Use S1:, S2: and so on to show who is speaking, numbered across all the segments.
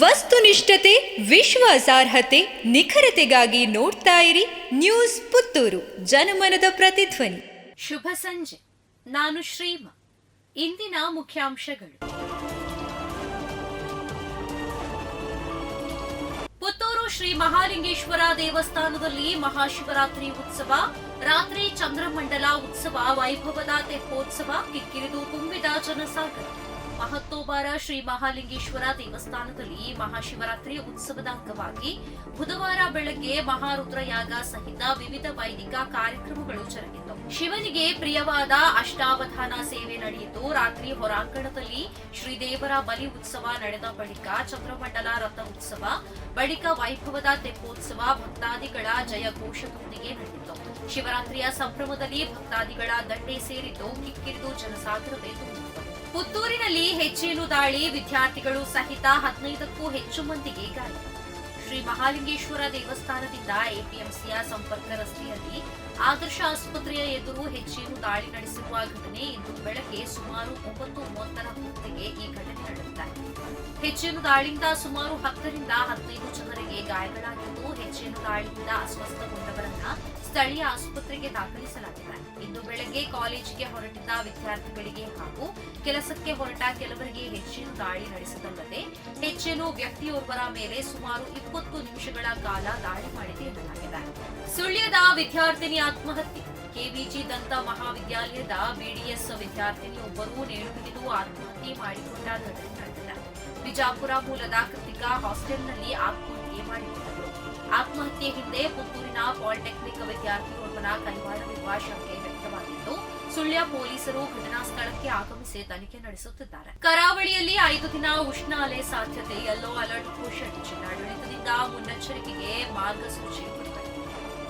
S1: ವಸ್ತುನಿಷ್ಠತೆ, ವಿಶ್ವಾಸಾರ್ಹತೆ, ನಿಖರತೆಗಾಗಿ ನೋಡ್ತಾ ಇರಿ ನ್ಯೂಸ್ ಪುತ್ತೂರು, ಜನಮನದ ಪ್ರತಿಧ್ವನಿ.
S2: ಶುಭ ಸಂಜೆ. ನಾನು ಶ್ರೀಮಾ. ಇಂದಿನ ಮುಖ್ಯಾಂಶಗಳು. ಪುತ್ತೂರು ಶ್ರೀ ಮಹಾಲಿಂಗೇಶ್ವರ ದೇವಸ್ಥಾನದಲ್ಲಿ ಮಹಾಶಿವರಾತ್ರಿ ಉತ್ಸವ, ರಾತ್ರಿ ಚಂದ್ರಮಂಡಲ ಉತ್ಸವ, ವೈಭವದ ತೆಪ್ಪೋತ್ಸವ, ಕಿಕ್ಕಿರಿದು ತುಂಬಿದ ಜನಸಾಗರ. ಮಹತ್ತೋಬಾರ ಶ್ರೀ ಮಹಾಲಿಂಗೇಶ್ವರ ದೇವಸ್ಥಾನದಲ್ಲಿ ಮಹಾಶಿವರಾತ್ರಿ ಉತ್ಸವದ ಅಂಗವಾಗಿ ಬುಧವಾರ ಬೆಳಗ್ಗೆ ಮಹಾರುದ್ರಯಾಗ ಸಹಿತ ವಿವಿಧ ವೈದಿಕ ಕಾರ್ಯಕ್ರಮಗಳು ಜರುಗಿತು. ಶಿವನಿಗೆ ಪ್ರಿಯವಾದ ಅಷ್ಟಾವಧಾನ ಸೇವೆ ನಡೆಯಿತು. ರಾತ್ರಿ ಹೊರಾಂಗಣದಲ್ಲಿ ಶ್ರೀದೇವರ ಬಲಿ ಉತ್ಸವ ನಡೆದ ಬಳಿಕ ಚಂದ್ರಮಂಡಲ ರಥ ಉತ್ಸವ, ಬಳಿಕ ವೈಭವದ ತೆಪ್ಪೋತ್ಸವ ಭಕ್ತಾದಿಗಳ ಜಯಘೋಷದೊಂದಿಗೆ ನಡೆಯಿತು. ಶಿವರಾತ್ರಿಯ ಸಂಭ್ರಮದಲ್ಲಿ ಭಕ್ತಾದಿಗಳ ದಂಡೆ ಸೇರಿದ್ದು ಕಿಕ್ಕಿರಿದು ಜನಸಾಗರವೇ ತುಂಬಿತು. ಪುತ್ತೂರಿನಲ್ಲಿ ಹೆಚ್ಚೇನು ದಾಳಿ, ವಿದ್ಯಾರ್ಥಿಗಳು ಸಹಿತ 15ಕ್ಕೂ ಹೆಚ್ಚು ಮಂದಿಗೆ ಗಾಯ. ಶ್ರೀ ಮಹಾಲಿಂಗೇಶ್ವರ ದೇವಸ್ಥಾನದಿಂದ ಎಪಿಎಂಸಿಯ ಸಂಪರ್ಕ ರಸ್ತೆಯಲ್ಲಿ ಆದರ್ಶ ಆಸ್ಪತ್ರೆಯ ಎದುರು ಹೆಚ್ಚೇನು ದಾಳಿ ನಡೆಸಿರುವ ಘಟನೆ ಇಂದು ಬೆಳಗ್ಗೆ ಸುಮಾರು 9:30 ಹೊತ್ತಿಗೆ ಈ ಘಟನೆ ನಡೆದಿದೆ. ಹೆಚ್ಚೇನು ದಾಳಿಯಿಂದ ಸುಮಾರು 10ರಿಂದ 15 ಜನರಿಗೆ ಗಾಯಗಳಾಗಿದ್ದು, ಹೆಚ್ಚೇನು ದಾಳಿಯಿಂದ ಅಸ್ವಸ್ಥಗೊಂಡವರನ್ನ ಸ್ಥಳೀಯ ಆಸ್ಪತ್ರೆಗೆ ದಾಖಲಿಸಲಾಗಿದೆ. ಇಂದು ಬೆಳಗ್ಗೆ ಕಾಲೇಜಿಗೆ ಹೊರಟಿದ್ದ ವಿದ್ಯಾರ್ಥಿಗಳಿಗೆ ಹಾಗೂ ಕೆಲಸಕ್ಕೆ ಹೊರಟ ಕೆಲವರಿಗೆ ಹೆಚ್ಚೇನು ದಾಳಿ ನಡೆಸಿದಲ್ಲದೆ ಹೆಚ್ಚೇನು ವ್ಯಕ್ತಿಯೋರ್ವರ ಮೇಲೆ ಸುಮಾರು 20 ನಿಮಿಷಗಳ ಕಾಲ ದಾಳಿ ಮಾಡಿದೆ ಎನ್ನಲಾಗಿದೆ. ಸುಳ್ಯದ ವಿದ್ಯಾರ್ಥಿನಿ ಆತ್ಮಹತ್ಯೆ. ಕೆವಿಜಿ ದಂತ ಮಹಾವಿದ್ಯಾಲಯದ ಬಿಡಿಎಸ್ ವಿದ್ಯಾರ್ಥಿನಿಯೊಬ್ಬರು ನೇಣು ಬಿಗಿದು ಆತ್ಮಹತ್ಯೆ ಮಾಡಿಕೊಂಡ ಘಟನೆ ನಡೆದಿದೆ. ಬಿಜಾಪುರ ಮೂಲದ ಕೃತಿಕಾ ಹಾಸ್ಟೆಲ್ನಲ್ಲಿ ಆತ್ಮಹತ್ಯೆ ಮಾಡಿಕೊಂಡರು. ಆತ್ಮಹತ್ಯೆ ಹಿಂದೆ ಪುತ್ತೂರಿನ ಪಾಲಿಟೆಕ್ನಿಕ್ ವಿದ್ಯಾರ್ಥಿಯೊಬ್ಬನ ಕೈವಾಡವಿರುವ ಶಂಕೆ ವ್ಯಕ್ತವಾಗಿದ್ದು, ಸುಳ್ಯ ಪೊಲೀಸರು ಘಟನಾ ಸ್ಥಳಕ್ಕೆ ಆಗಮಿಸಿ ತನಿಖೆ ನಡೆಸುತ್ತಿದ್ದಾರೆ. ಕರಾವಳಿಯಲ್ಲಿ 5 ದಿನ ಉಷ್ಣ ಅಲೆ ಸಾಧ್ಯತೆ, ಯೆಲ್ಲೋ ಅಲರ್ಟ್ ಘೋಷಣೆ. ಜಿಲ್ಲಾಡಳಿತದಿಂದ ಮುನ್ನೆಚ್ಚರಿಕೆಗೆ ಮಾರ್ಗಸೂಚಿ ಬಿಡುಗಡೆ.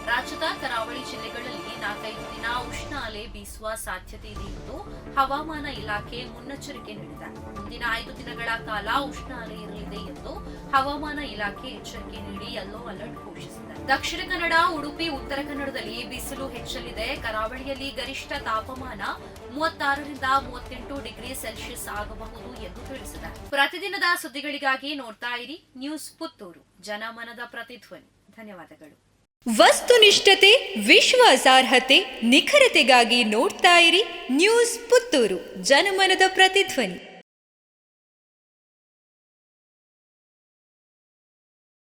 S2: ರಾಜ್ಯದ ಕರಾವಳಿ ಜಿಲ್ಲೆಗಳಲ್ಲಿ 4-5 ದಿನ ಉಷ್ಣ ಅಲೆ ಬೀಸುವ ಸಾಧ್ಯತೆ ಇದೆ ಎಂದು ಹವಾಮಾನ ಇಲಾಖೆ ಮುನ್ನೆಚ್ಚರಿಕೆ ನೀಡಿದೆ. ಮುಂದಿನ 5 ದಿನಗಳ ಕಾಲ ಉಷ್ಣ ಅಲೆ ಇರಲಿದೆ ಎಂದು ಹವಾಮಾನ ಇಲಾಖೆ ಎಚ್ಚರಿಕೆ ನೀಡಿ ಯೆಲ್ಲೋ ಅಲರ್ಟ್ ಘೋಷಿಸಿದೆ. ದಕ್ಷಿಣ ಕನ್ನಡ, ಉಡುಪಿ, ಉತ್ತರ ಕನ್ನಡದಲ್ಲಿ ಬಿಸಿಲು ಹೆಚ್ಚಲಿದೆ. ಕರಾವಳಿಯಲ್ಲಿ ಗರಿಷ್ಠ ತಾಪಮಾನ 36ರಿಂದ 38 ಡಿಗ್ರಿ ಸೆಲ್ಸಿಯಸ್ ಆಗಬಹುದು ಎಂದು ತಿಳಿಸಿದೆ. ಪ್ರತಿದಿನದ ಸುದ್ದಿಗಳಿಗಾಗಿ ನೋಡ್ತಾ ಇರಿ ನ್ಯೂಸ್ ಪುತ್ತೂರು, ಜನಮನದ ಪ್ರತಿಧ್ವನಿ. ಧನ್ಯವಾದಗಳು.
S1: ವಸ್ತುನಿಷ್ಠತೆ, ವಿಶ್ವಾಸಾರ್ಹತೆ, ನಿಖರತೆಗಾಗಿ ನೋಡ್ತಾ ಇರಿ ನ್ಯೂಸ್ ಪುತ್ತೂರು, ಜನಮನದ ಪ್ರತಿಧ್ವನಿ.